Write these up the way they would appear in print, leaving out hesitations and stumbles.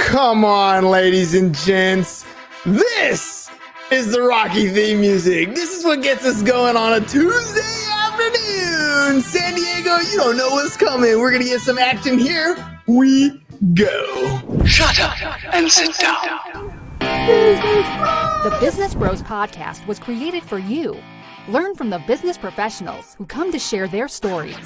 come on, ladies and gents. This is the Rocky theme music. This is what gets us going on a Tuesday afternoon. San Diego, you don't know what's coming. We're going to get some action here. We go. Shut up and sit down. The Business Bros Podcast was created for you. Learn from the business professionals who come to share their stories.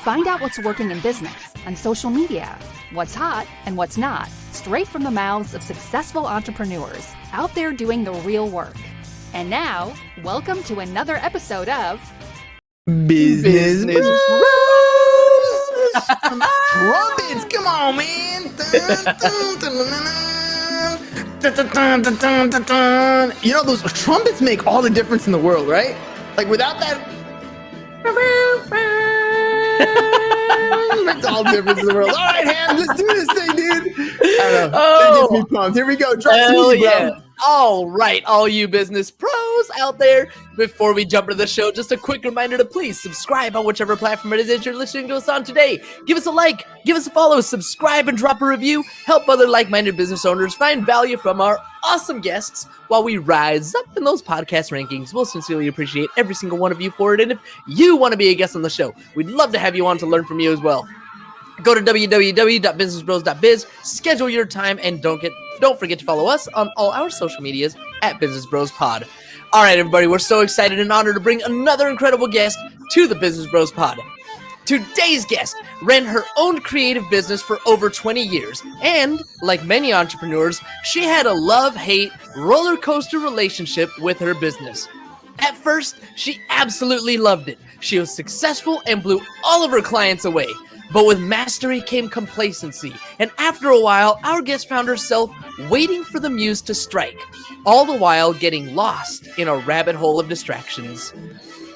Find out what's working in business and social media, what's hot and what's not, straight from the mouths of successful entrepreneurs out there doing the real work. And now, welcome to another episode of Business Bros. Trumpets, come on, man. You know, those trumpets make all the difference in the world, right? Like, without that, makes all the difference in the world. All right, Ham, let's do this thing, dude. I don't know. That gets me pumped. Here we go. Drop some music, bro. All right, all you business pros out there. Before we jump into the show, just a quick reminder to please subscribe on whichever platform it is that you're listening to us on today. Give us a like, give us a follow, subscribe, and drop a review. Help other like-minded business owners find value from our awesome guests while we rise up in those podcast rankings. We'll sincerely appreciate every single one of you for it. And if you want to be a guest on the show, we'd love to have you on to learn from you as well. Go to www.businessbros.biz, schedule your time, and don't forget to follow us on all our social medias at Business Bros Pod. All right, everybody, we're so excited and honored to bring another incredible guest to the Business Bros Pod. Today's guest ran her own creative business for over 20 years, and like many entrepreneurs, she had a love-hate roller coaster relationship with her business. At first, she absolutely loved it. She was successful and blew all of her clients away. But with mastery came complacency, and after a while, our guest found herself waiting for the muse to strike, all the while getting lost in a rabbit hole of distractions.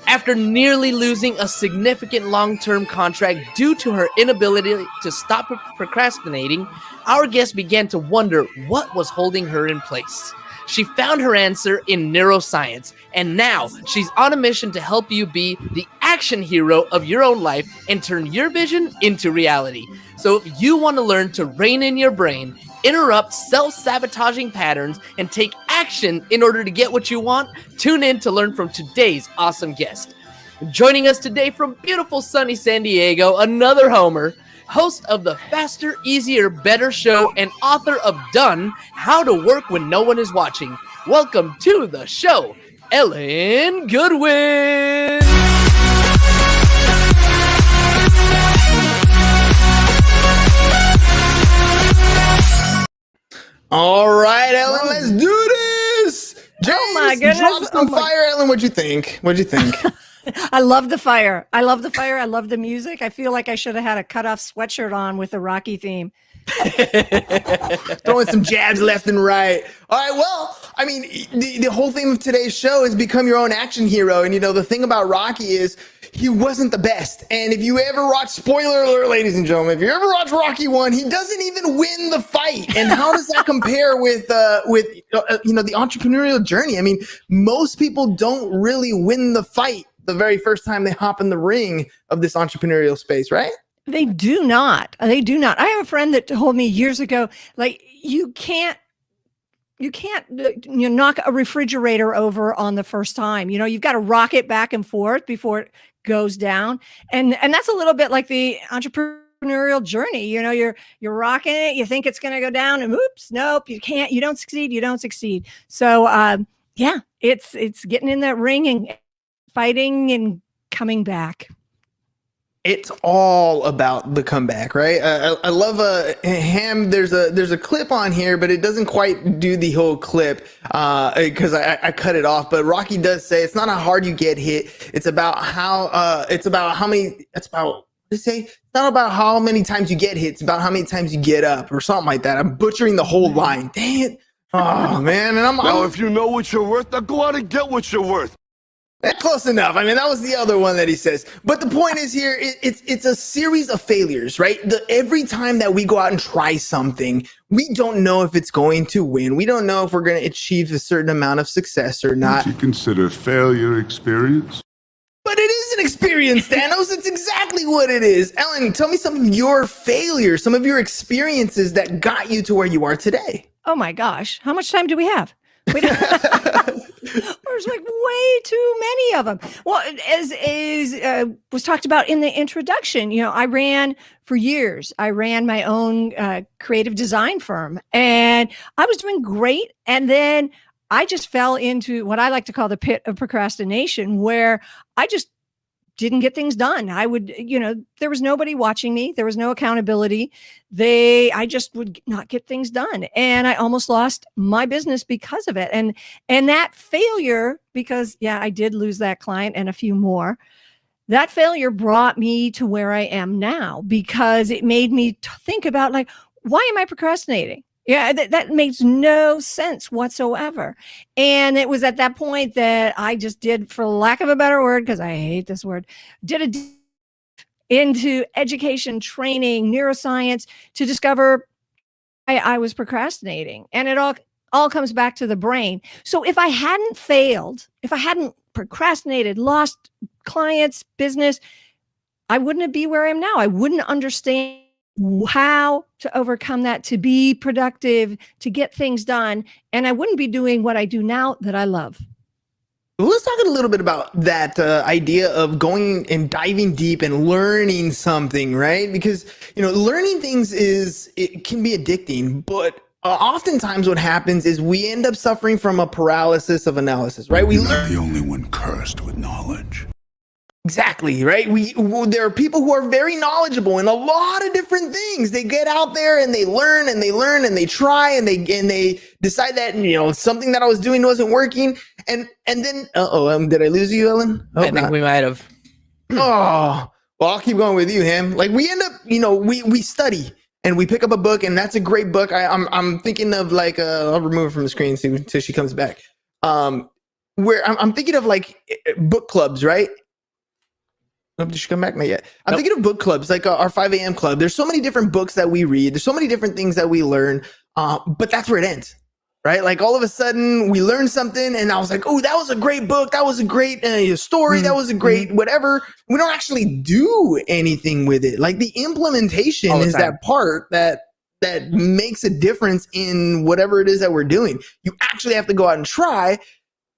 After nearly losing a significant long-term contract due to her inability to stop procrastinating, our guest began to wonder what was holding her in place. She found her answer in neuroscience, and now she's on a mission to help you be the action hero of your own life and turn your vision into reality. So if you want to learn to rein in your brain, interrupt self-sabotaging patterns, and take action in order to get what you want, tune in to learn from today's awesome guest. Joining us today from beautiful sunny San Diego, another homer, host of the Faster, Easier, Better show, and author of Done, How to Work When No One Is Watching. Welcome to the show, Ellen Goodwin. All right, Ellen, let's do this. James, oh my goodness. Drop some fire, Ellen. What'd you think? I love the fire. I love the music. I feel like I should have had a cutoff sweatshirt on with the Rocky theme. Throwing some jabs left and right. All right, well, I mean, the whole theme of today's show is become your own action hero. And, you know, the thing about Rocky is he wasn't the best. And if you ever watch, spoiler alert, ladies and gentlemen, if you ever watch Rocky 1, he doesn't even win the fight. And how does that compare with you know, the entrepreneurial journey? I mean, most people don't really win the fight the very first time they hop in the ring of this entrepreneurial space, right? They do not. I have a friend that told me years ago, like, you can't knock a refrigerator over on the first time. You know, you've got to rock it back and forth before it goes down. And that's a little bit like the entrepreneurial journey. You know, you're rocking it, you think it's going to go down, and oops, nope, you don't succeed. So yeah, it's getting in that ring and fighting and coming back. It's all about the comeback, right? I love Ham. There's a clip on here, but it doesn't quite do the whole clip because I cut it off. But Rocky does say it's not how hard you get hit. It's about how it's about how many. It's about it's not about how many times you get hit. It's about how many times you get up or something like that. I'm butchering the whole line. Dang it! Oh man! And Well, if you know what you're worth, then go out and get what you're worth. Close enough. I mean, that was the other one that he says. But the point is here, it's a series of failures, right? Every time that we go out and try something, we don't know if it's going to win. We don't know if we're going to achieve a certain amount of success or not. Would you consider failure experience? But it is recent experience, Thanos. It's exactly what it is. Ellen, tell me some of your failures, some of your experiences that got you to where you are today. Oh my gosh. How much time do we have? There's like way too many of them. Well, as was talked about in the introduction, I ran for years. I ran my own creative design firm, and I was doing great. And then I just fell into what I like to call the pit of procrastination, where I just didn't get things done. I would, there was nobody watching me. There was no accountability. I just would not get things done. And I almost lost my business because of it. And that failure, because I did lose that client and a few more. That failure brought me to where I am now, because it made me think about, like, why am I procrastinating? Yeah, that makes no sense whatsoever. And it was at that point that I just did, for lack of a better word, because I hate this word, did into education, training, neuroscience, to discover I was procrastinating. And it all comes back to the brain. So if I hadn't failed, if I hadn't procrastinated, lost clients, business, I wouldn't be where I am now. I wouldn't understand how to overcome that, to be productive, to get things done. And I wouldn't be doing what I do now that I love. Let's talk a little bit about that idea of going and diving deep and learning something, right? Because, learning things it can be addicting, but oftentimes what happens is we end up suffering from a paralysis of analysis, right? You're not the only one cursed with knowledge. Exactly, right? There are people who are very knowledgeable in a lot of different things. They get out there and they learn and they try and they decide that, something that I was doing wasn't working. And then, did I lose you, Ellen? I think we might have. Oh, well, I'll keep going with you, Ham. Like, we end up, we study and we pick up a book, and that's a great book. I'm thinking of, like, I'll remove her from the screen until she comes back. Where I'm thinking of, like, book clubs, right? Oh, did she come back? Not yet. I'm thinking of book clubs, like our 5 a.m. club. There's so many different books that we read. There's so many different things that we learn, but that's where it ends, right? Like, all of a sudden we learn something and I was like, oh, that was a great book. That was a great story. That was a great whatever. We don't actually do anything with it. Like, the implementation is that part that makes a difference in whatever it is that we're doing. You actually have to go out and try,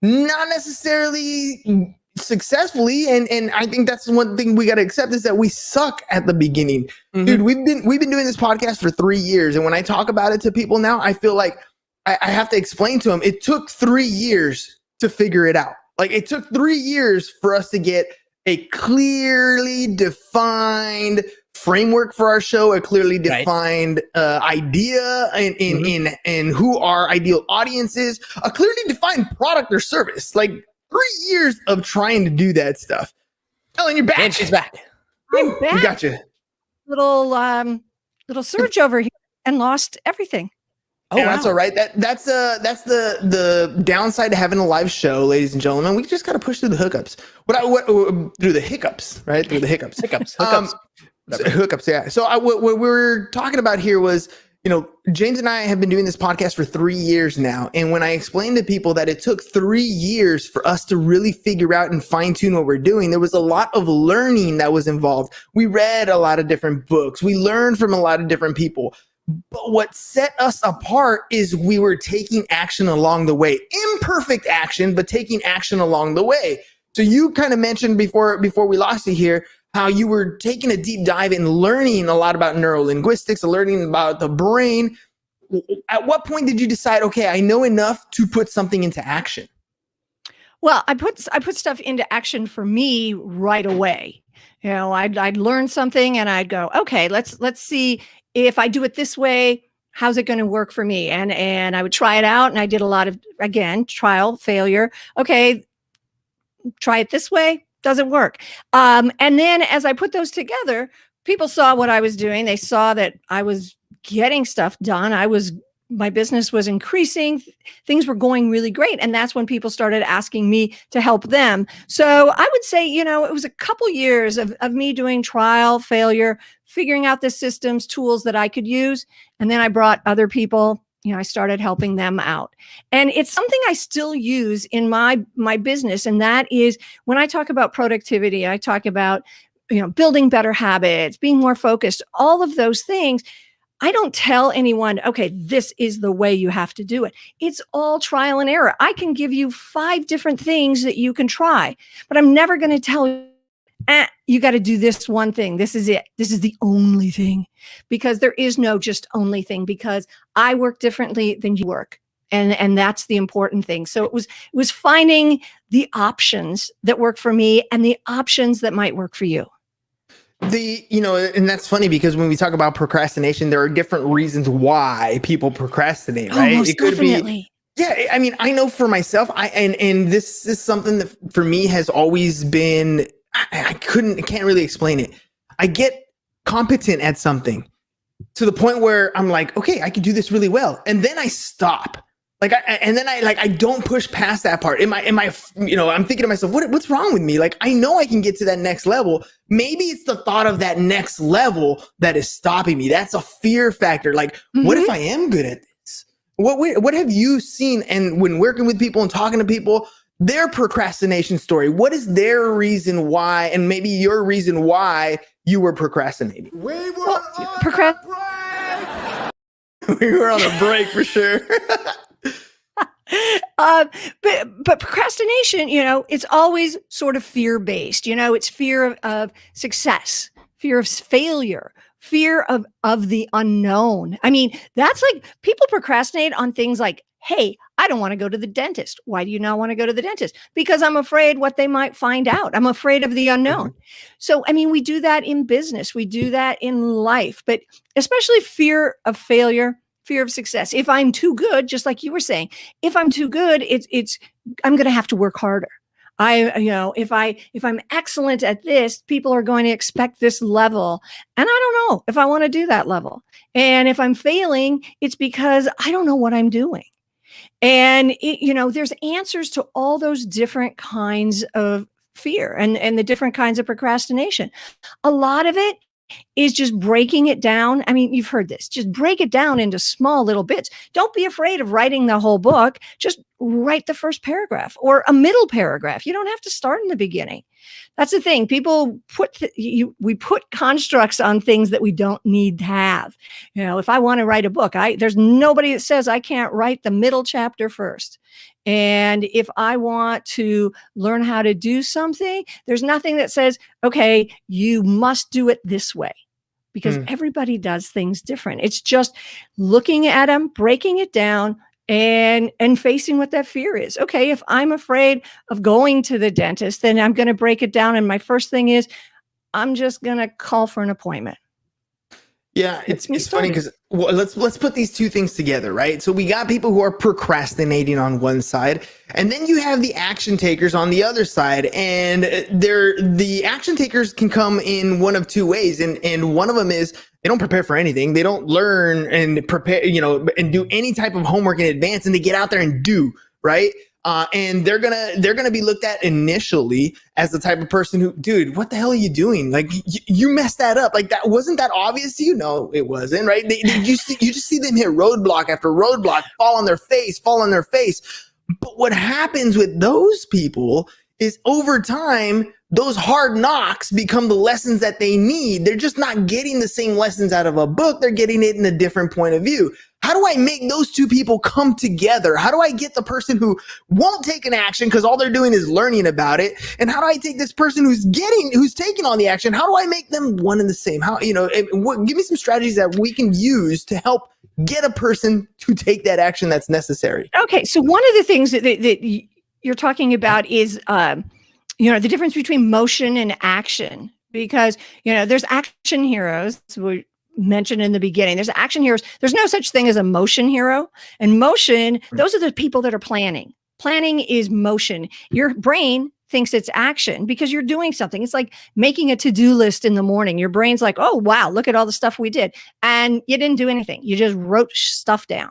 not necessarily successfully, and I think that's one thing we got to accept, is that we suck at the beginning. Dude, we've been doing this podcast for 3 years, and when I talk about it to people now, I feel like I have to explain to them it took 3 years to figure it out. Like, it took 3 years for us to get a clearly defined framework for our show, a clearly defined idea in who our ideal audience is, a clearly defined product or service. Like, 3 years of trying to do that stuff. Ellen, you're back. And she's back. I'm back. We got you. Little surge over here and lost everything. Oh, wow. That's all right. That's the downside to having a live show, ladies and gentlemen. We just got to push through the hookups. Through the hiccups, right? Through the hiccups. Hookups. Yeah. So what we were talking about here was, James and I have been doing this podcast for 3 years now. And when I explained to people that it took 3 years for us to really figure out and fine tune what we're doing, there was a lot of learning that was involved. We read a lot of different books. We learned from a lot of different people. But what set us apart is we were taking action along the way. Imperfect action, but taking action along the way. So you kind of mentioned before we lost you here, how you were taking a deep dive and learning a lot about neurolinguistics, learning about the brain. At what point did you decide, okay, I know enough to put something into action? Well, I put stuff into action for me right away. I'd learn something and I'd go, okay, let's see if I do it this way, how's it going to work for me? And I would try it out, and I did a lot of, again, trial, failure. Okay, try it this way. Doesn't work. And then as I put those together, people saw what I was doing. They saw that I was getting stuff done. My business was increasing. Things were going really great. And that's when people started asking me to help them. So I would say, it was a couple years of me doing trial, failure, figuring out the systems, tools that I could use. And then I brought other people I started helping them out. And it's something I still use in my business. And that is when I talk about productivity, I talk about, building better habits, being more focused, all of those things. I don't tell anyone, okay, this is the way you have to do it. It's all trial and error. I can give you 5 different things that you can try, but I'm never going to tell you, you got to do this one thing. This is it. This is the only thing, because there is no just only thing, because I work differently than you work. And that's the important thing. So it was finding the options that work for me and the options that might work for you. And that's funny, because when we talk about procrastination, there are different reasons why people procrastinate, right? Most It could definitely. yeah, I mean, I know for myself, and this is something that for me has always been, I can't really explain it. I get competent at something to the point where I'm like, okay, I can do this really well. And then I stop. I don't push past that part. I'm thinking to myself, what's wrong with me? Like, I know I can get to that next level. Maybe it's the thought of that next level that is stopping me. That's a fear factor. Like, what if I am good at this? What have you seen? And when working with people and talking to people, their procrastination story, what is their reason why? And maybe your reason why you were procrastinating. We were on a break for sure. But procrastination, it's always sort of fear-based. It's fear of success, fear of failure, fear of the unknown. I mean, that's like, people procrastinate on things like, hey, I don't want to go to the dentist. Why do you not want to go to the dentist? Because I'm afraid what they might find out. I'm afraid of the unknown. So, I mean, we do that in business. We do that in life, but especially fear of failure, fear of success. If I'm too good, just like you were saying, if I'm too good, it's I'm going to have to work harder. If I'm excellent at this, people are going to expect this level, and I don't know if I want to do that level. And if I'm failing, it's because I don't know what I'm doing. And there's answers to all those different kinds of fear and the different kinds of procrastination. A lot of it is just breaking it down. I mean, you've heard this. Just break it down into small little bits. Don't be afraid of writing the whole book. Just write the first paragraph or a middle paragraph. You don't have to start in the beginning. That's the thing. People we put constructs on things that we don't need to have. If I want to write a book, there's nobody that says I can't write the middle chapter first. And if I want to learn how to do something, there's nothing that says, okay, you must do it this way, because everybody does things different. It's just looking at them, breaking it down, and facing what that fear is. Okay, if I'm afraid of going to the dentist, then I'm going to break it down. And my first thing is, I'm just going to call for an appointment. Yeah, it's funny because let's put these two things together, right? So we got people who are procrastinating on one side, and then you have the action takers on the other side, and the action takers can come in one of two ways, and one of them is they don't prepare for anything, they don't learn and prepare, and do any type of homework in advance, and they get out there and do, right? And they're gonna be looked at initially as the type of person who, dude, what the hell are you doing? Like, you messed that up. Like, that wasn't that obvious to you? No, it wasn't, right? You just see them hit roadblock after roadblock, fall on their face. But what happens with those people is, over time, those hard knocks become the lessons that they need. They're just not getting the same lessons out of a book. They're getting it in a different point of view. How do I make those two people come together? How do I get the person who won't take an action because all they're doing is learning about it? And how do I take this person who's taking on the action? How do I make them one and the same? Give me some strategies that we can use to help get a person to take that action that's necessary. Okay, so one of the things that you're talking about is, the difference between motion and action, because, there's action heroes. We mentioned in the beginning, there's action heroes. There's no such thing as a motion hero. And motion, those are the people that are planning. Planning is motion. Your brain thinks it's action because you're doing something. It's like making a to-do list in the morning. Your brain's like, oh, wow, look at all the stuff we did. And you didn't do anything. You just wrote stuff down.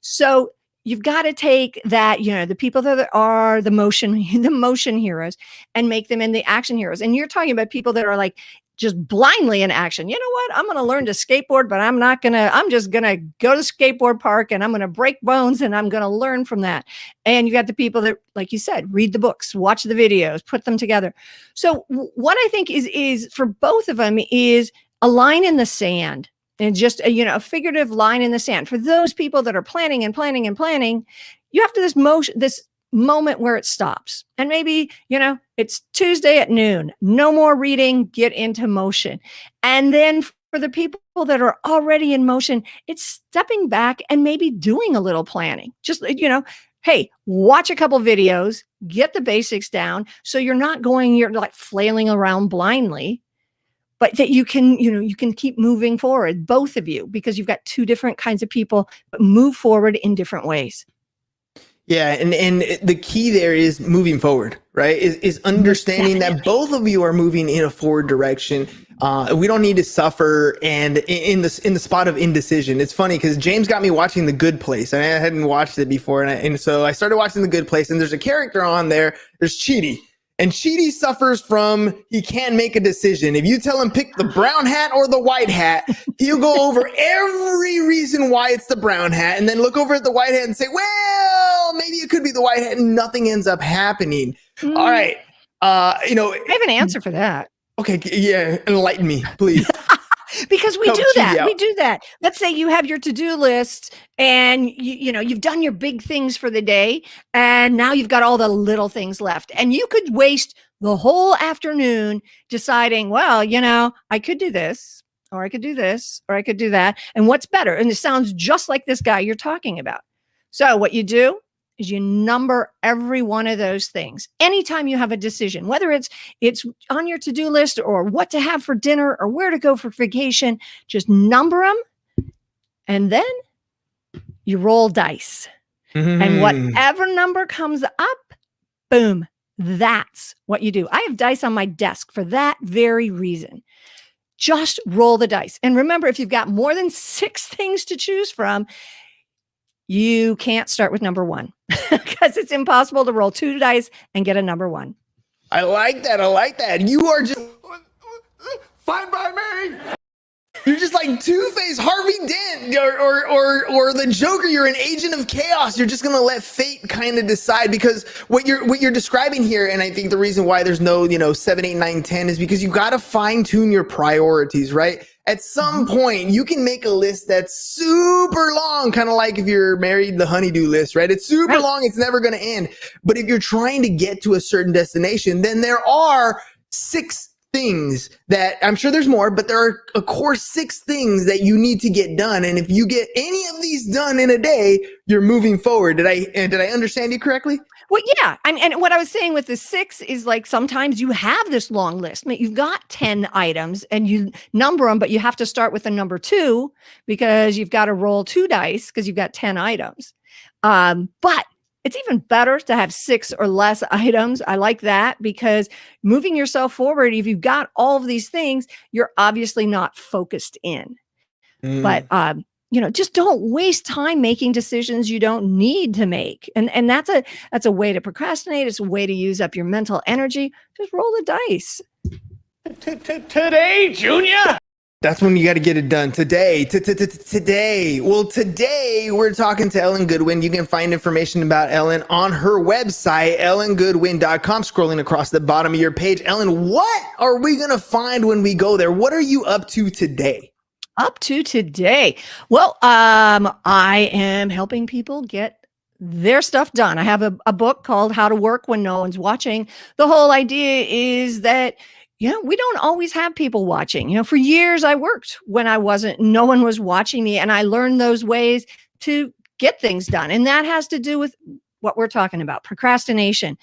So you've got to take that, the people that are the motion heroes, and make them in the action heroes. And you're talking about people that are like just blindly in action. You know what? I'm going to learn to skateboard, but I'm just going to go to the skateboard park and I'm going to break bones and I'm going to learn from that. And you got the people that, like you said, read the books, watch the videos, put them together. So what I think is for both of them is a line in the sand, and just a figurative line in the sand. For those people that are planning and planning and planning, you have to this moment where it stops. And maybe, it's Tuesday at noon, no more reading, get into motion. And then for the people that are already in motion, it's stepping back and maybe doing a little planning. Just, hey, watch a couple videos, get the basics down. So you're like flailing around blindly, but that you can keep moving forward, both of you, because you've got two different kinds of people, but move forward in different ways. Yeah, and the key there is moving forward, right? Is understanding that both of you are moving in a forward direction. We don't need to suffer and in the spot of indecision. It's funny because James got me watching The Good Place. I hadn't watched it before, and so I started watching The Good Place. And there's a character on there. There's Chidi. And Chidi suffers from, he can't make a decision. If you tell him pick the brown hat or the white hat, he'll go over every reason why it's the brown hat and then look over at the white hat and say, well, maybe it could be the white hat, and nothing ends up happening. All right. I have an answer for that. Okay. Yeah. Enlighten me, please. Because we do that. Let's say you have your to-do list and you've done your big things for the day, and now you've got all the little things left, and you could waste the whole afternoon deciding, well, I could do this, or I could do this, or I could do that. And what's better? And it sounds just like this guy you're talking about. So what you do is you number every one of those things. Anytime you have a decision, whether it's on your to-do list or what to have for dinner or where to go for vacation, just number them. And then you roll dice. Mm-hmm. And whatever number comes up, boom, that's what you do. I have dice on my desk for that very reason. Just roll the dice. And remember, if you've got more than 6 things to choose from, you can't start with number 1 because it's impossible to roll 2 dice and get a number 1. I like that. You are just fine by me. You're just like Two-Face, Harvey Dent, or the Joker. You're an agent of chaos. You're just gonna let fate kind of decide, because what you're describing here, and I think the reason why there's no 7, 8, 9, 10 is because you got to fine tune your priorities, right? At some point, you can make a list that's super long, kind of like if you're married, the honeydew list, right? It's super long. It's never going to end. But if you're trying to get to a certain destination, then there are 6 things that, I'm sure there's more, but there are a core 6 things that you need to get done. And if you get any of these done in a day, you're moving forward. Did I understand you correctly? Well, yeah. And what I was saying with the 6 is, like, sometimes you have this long list. I mean, you've got 10 items and you number them, but you have to start with the number 2 because you've got to roll 2 dice because you've got 10 items. But it's even better to have 6 or less items. I like that, because moving yourself forward, if you've got all of these things, you're obviously not focused in. But just don't waste time making decisions you don't need to make. And that's a way to procrastinate. It's a way to use up your mental energy. Just roll the dice. Today, Junior. That's when you got to get it done today. Today. Well, today we're talking to Ellen Goodwin. You can find information about Ellen on her website, ellengoodwin.com, scrolling across the bottom of your page. Ellen, what are we going to find when we go there? What are you up to today? Well, I am helping people get their stuff done. I have a book called How to Work When No One's Watching. The whole idea is that we don't always have people watching. For years I worked when no one was watching me, and I learned those ways to get things done. And that has to do with what we're talking about: procrastination,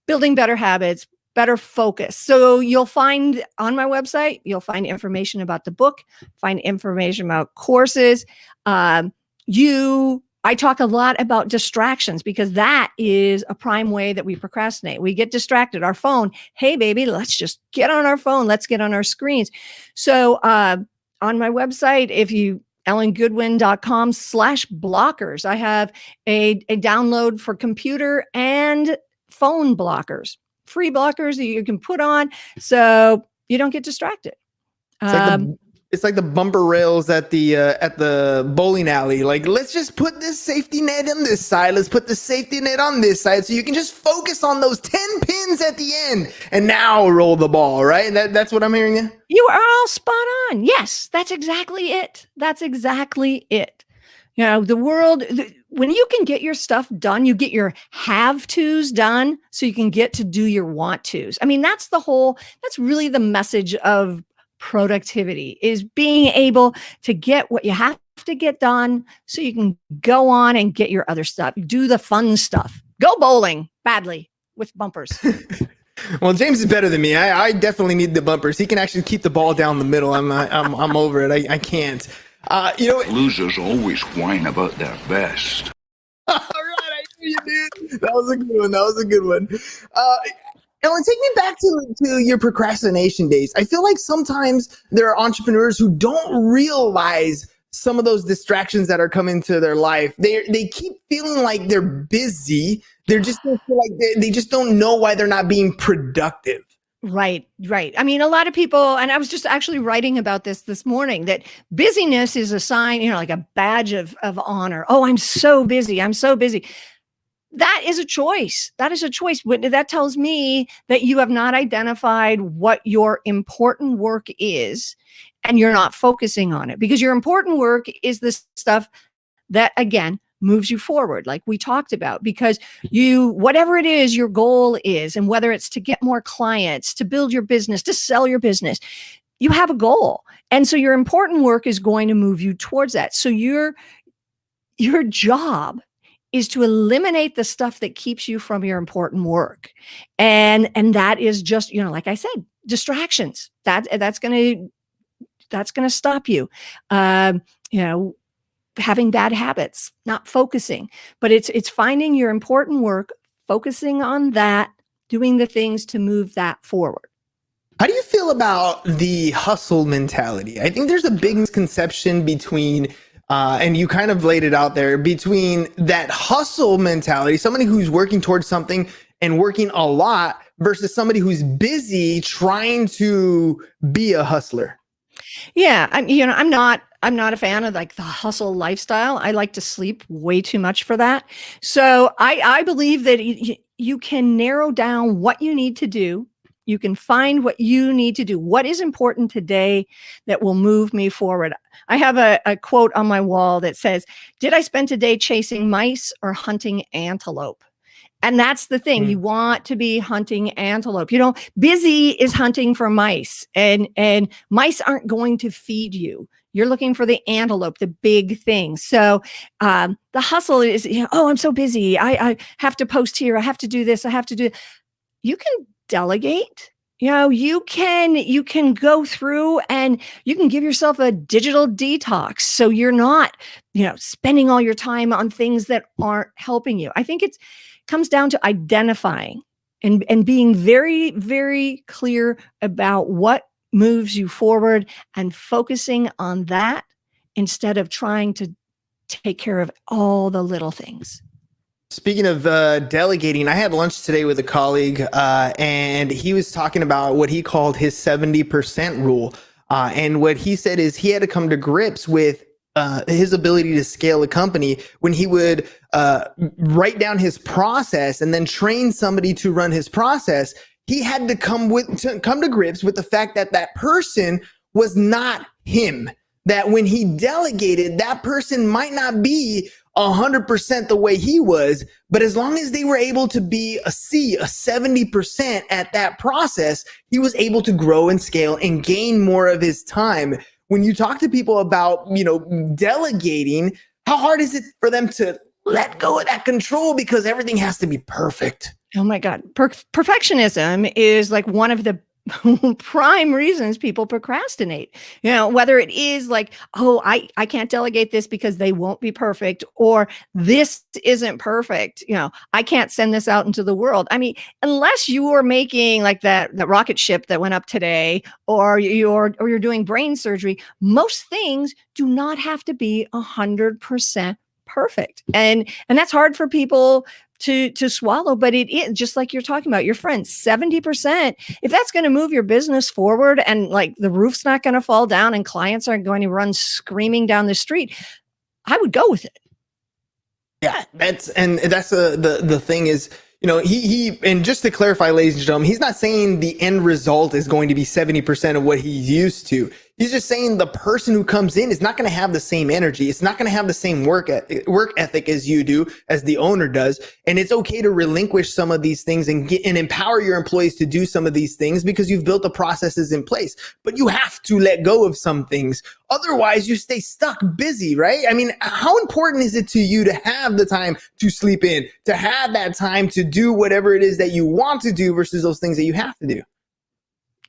building better habits, better focus. So you'll find on my website, you'll find information about the book, find information about courses. I talk a lot about distractions, because that is a prime way that we procrastinate. We get distracted. Our phone, hey baby, let's just get on our phone. Let's get on our screens. So on my website, if you ellengoodwin.com/blockers, I have a download for computer and phone blockers, free blockers that you can put on so you don't get distracted. It's like the bumper rails at the bowling alley. Like, let's just put this safety net on this side. Let's put the safety net on this side, so you can just focus on those 10 pins at the end, and now roll the ball. Right? That's what I'm hearing you. You are all spot on. Yes, that's exactly it. That's exactly it. The world, when you can get your stuff done, you get your have tos done so you can get to do your want tos. I mean, that's really the message of productivity, is being able to get what you have to get done so you can go on and get your other stuff. Do the fun stuff. Go bowling badly with bumpers. Well, James is better than me. I definitely need the bumpers. He can actually keep the ball down the middle. I'm over it. I can't. Losers always whine about their best. All right, I knew you, dude. That was a good one. Ellen, take me back to your procrastination days. I feel like sometimes there are entrepreneurs who don't realize some of those distractions that are coming to their life. They keep feeling like they're busy. They're just feel like they just don't know why they're not being productive. Right. I mean, a lot of people, and I was just actually writing about this morning, that busyness is a sign, like a badge of honor. Oh, I'm so busy. That is a choice. That tells me that you have not identified what your important work is, and you're not focusing on it, because your important work is the stuff that, again, moves you forward, like we talked about, because whatever it is your goal is, and whether it's to get more clients, to build your business, to sell your business, you have a goal. And so your important work is going to move you towards that. So your job is to eliminate the stuff that keeps you from your important work. And that is just, like I said, distractions. That's going to stop you. Having bad habits, not focusing, but it's finding your important work, focusing on that, doing the things to move that forward. How do you feel about the hustle mentality? I think there's a big misconception between, and you kind of laid it out there, between that hustle mentality, somebody who's working towards something and working a lot, versus somebody who's busy trying to be a hustler. Yeah, I'm not a fan of like the hustle lifestyle. I like to sleep way too much for that. So I believe that you can narrow down what you need to do. You can find what you need to do. What is important today that will move me forward? I have a quote on my wall that says, "Did I spend today chasing mice or hunting antelope?" And that's the thing. You want to be hunting antelope. Busy is hunting for mice, and mice aren't going to feed you. You're looking for the antelope, the big thing. So the hustle is, oh, I'm so busy. I have to post here. I have to do this. I have to do. You can delegate. You can go through and you can give yourself a digital detox. So you're not, spending all your time on things that aren't helping you. I think it comes down to identifying and being very, very clear about what moves you forward and focusing on that instead of trying to take care of all the little things. Speaking of delegating, I had lunch today with a colleague, and he was talking about what he called his 70% rule. And what he said is he had to come to grips with his ability to scale a company when he would write down his process and then train somebody to run his process. He had to come to grips with the fact that that person was not him. That when he delegated, that person might not be 100% the way he was, but as long as they were able to be a 70% at that process, he was able to grow and scale and gain more of his time. When you talk to people about, delegating, how hard is it for them to let go of that control because everything has to be perfect? Oh my God. Perfectionism is like one of the prime reasons people procrastinate, whether it is like, oh, I can't delegate this because they won't be perfect, or this isn't perfect. I can't send this out into the world. I mean, unless you are making like that rocket ship that went up today, or you're doing brain surgery, most things do not have to be 100% perfect. And that's hard for people to swallow, but it is just like you're talking about your friends, 70%. If that's going to move your business forward and like the roof's not going to fall down and clients aren't going to run screaming down the street, I would go with it. Yeah, that's the thing is, he and just to clarify, ladies and gentlemen, he's not saying the end result is going to be 70% of what he's used to. He's just saying the person who comes in is not going to have the same energy. It's not going to have the same work ethic as you do, as the owner does. And it's okay to relinquish some of these things and empower your employees to do some of these things because you've built the processes in place. But you have to let go of some things. Otherwise, you stay stuck busy, right? I mean, how important is it to you to have the time to sleep in, to have that time to do whatever it is that you want to do versus those things that you have to do?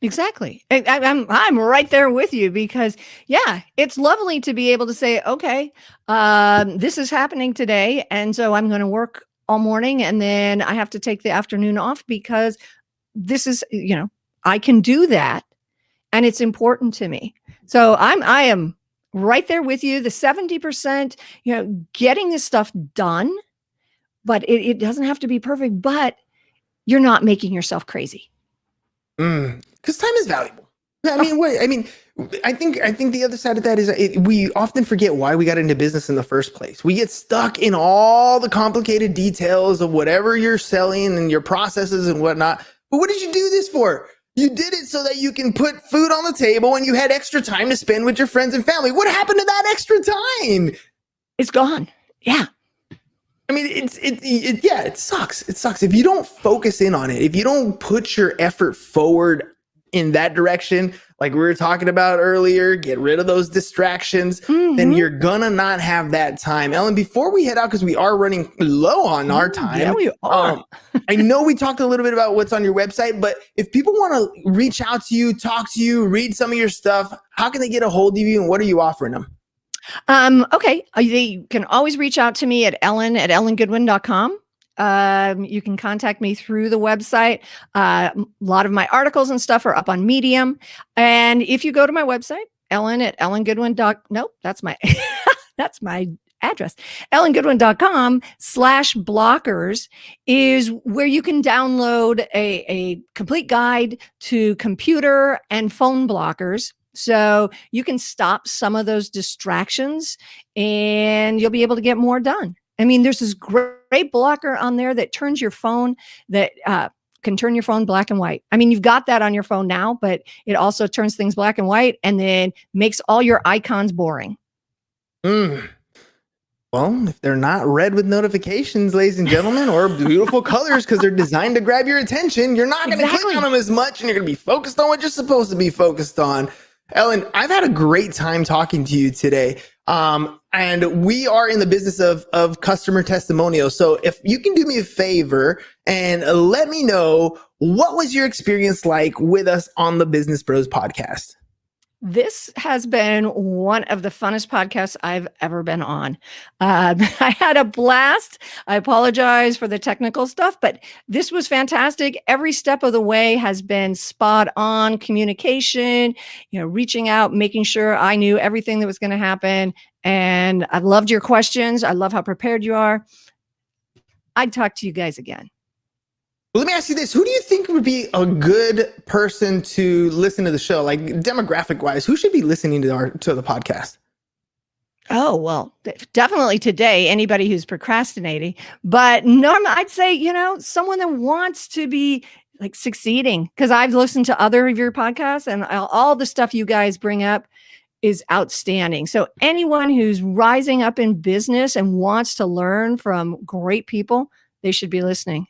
Exactly. I'm right there with you because yeah, it's lovely to be able to say, okay, this is happening today. And so I'm going to work all morning and then I have to take the afternoon off because this is, I can do that. And it's important to me. So I am right there with you. The 70%, getting this stuff done, but it doesn't have to be perfect, but you're not making yourself crazy. Because time is valuable. I think the other side of that is we often forget why we got into business in the first place. We get stuck in all the complicated details of whatever you're selling and your processes and whatnot. But what did you do this for? You did it so that you can put food on the table and you had extra time to spend with your friends and family. What happened to that extra time? It's gone. Yeah. I mean, it sucks. It sucks. If you don't focus in on it, if you don't put your effort forward in that direction, like we were talking about earlier, get rid of those distractions, then you're gonna not have that time. Ellen, before we head out, because we are running low on our time. Yeah, we are. I know we talked a little bit about what's on your website, but if people want to reach out to you, talk to you, read some of your stuff, how can they get a hold of you and what are you offering them? Okay. You can always reach out to me at ellen@ellengoodwin.com. You can contact me through the website. A lot of my articles and stuff are up on Medium. And if you go to my website, ellen@ellengoodwin.com, that's my, that's my address. ellengoodwin.com/blockers is where you can download a complete guide to computer and phone blockers. So you can stop some of those distractions and you'll be able to get more done. I mean, there's this great blocker on there that turns your phone, that can turn your phone black and white. I mean, you've got that on your phone now, but it also turns things black and white and then makes all your icons boring. Well, if they're not red with notifications, ladies and gentlemen, or beautiful colors because they're designed to grab your attention, you're not going to click on them as much and you're going to be focused on what you're supposed to be focused on. Ellen, I've had a great time talking to you today. And we are in the business of customer testimonials. So if you can do me a favor and let me know, what was your experience like with us on the Business Bros podcast? This has been one of the funnest podcasts I've ever been on. I had a blast. I apologize for the technical stuff, but this was fantastic. Every step of the way has been spot on. Communication, reaching out, making sure I knew everything that was going to happen. And I loved your questions. I love how prepared you are. I'd talk to you guys again. Well, let me ask you this. Who do you think would be a good person to listen to the show? Like demographic wise, who should be listening to the podcast? Oh, well, definitely today, anybody who's procrastinating, but normally I'd say, someone that wants to be like succeeding, because I've listened to other of your podcasts and all the stuff you guys bring up is outstanding. So anyone who's rising up in business and wants to learn from great people, they should be listening.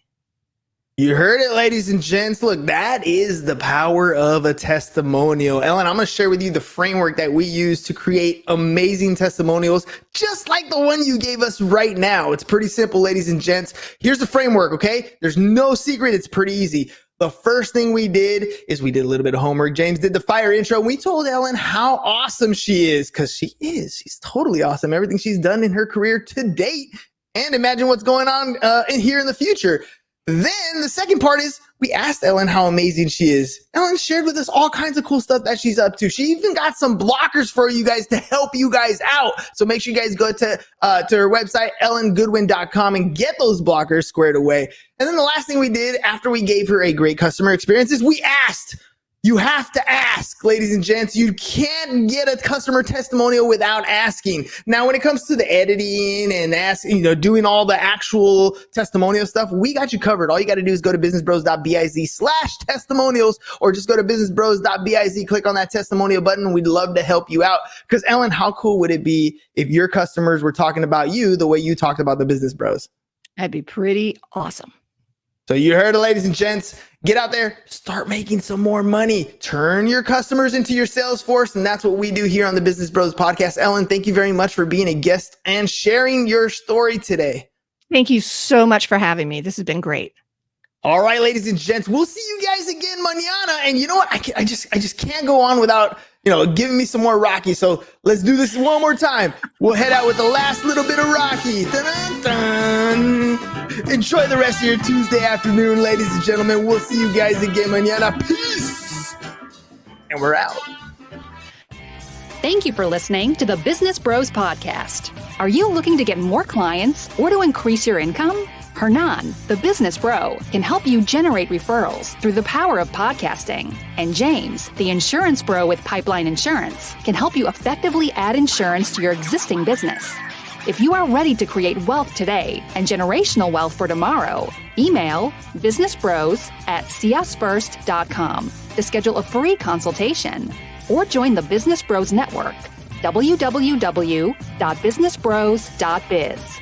You heard it, ladies and gents. Look, that is the power of a testimonial. Ellen, I'm going to share with you the framework that we use to create amazing testimonials, just like the one you gave us right now. It's pretty simple, ladies and gents. Here's the framework, okay? There's no secret. It's pretty easy. The first thing we did is we did a little bit of homework. James did the fire intro. We told Ellen how awesome she is, because she is. She's totally awesome. Everything she's done in her career to date, and imagine what's going on in here in the future. Then the second part is we asked Ellen how amazing she is. Ellen shared with us all kinds of cool stuff that she's up to. She even got some blockers for you guys to help you guys out. So make sure you guys go to her website, ellengoodwin.com, and get those blockers squared away. And then the last thing we did after we gave her a great customer experience is we asked. You have to ask, ladies and gents. You can't get a customer testimonial without asking. Now, when it comes to the editing and doing all the actual testimonial stuff, we got you covered. All you got to do is go to businessbros.biz/testimonials, or just go to businessbros.biz, click on that testimonial button. We'd love to help you out. Because Ellen, how cool would it be if your customers were talking about you the way you talked about the Business Bros? That'd be pretty awesome. So you heard it, ladies and gents. Get out there, start making some more money. Turn your customers into your sales force, and that's what we do here on the Business Bros podcast. Ellen, thank you very much for being a guest and sharing your story today. Thank you so much for having me. This has been great. All right, ladies and gents, we'll see you guys again mañana. And you know what? I just can't go on without giving me some more Rocky. So let's do this one more time. We'll head out with the last little bit of Rocky. Dun-dun-dun. Enjoy the rest of your Tuesday afternoon, ladies and gentlemen. We'll see you guys again mañana. Peace. And we're out. Thank you for listening to the Business Bros podcast. Are you looking to get more clients or to increase your income? Hernan, the business bro, can help you generate referrals through the power of podcasting. And James, the insurance bro with Pipeline Insurance, can help you effectively add insurance to your existing business. If you are ready to create wealth today and generational wealth for tomorrow, email businessbros@seeusfirst.com to schedule a free consultation, or join the Business Bros Network, www.businessbros.biz.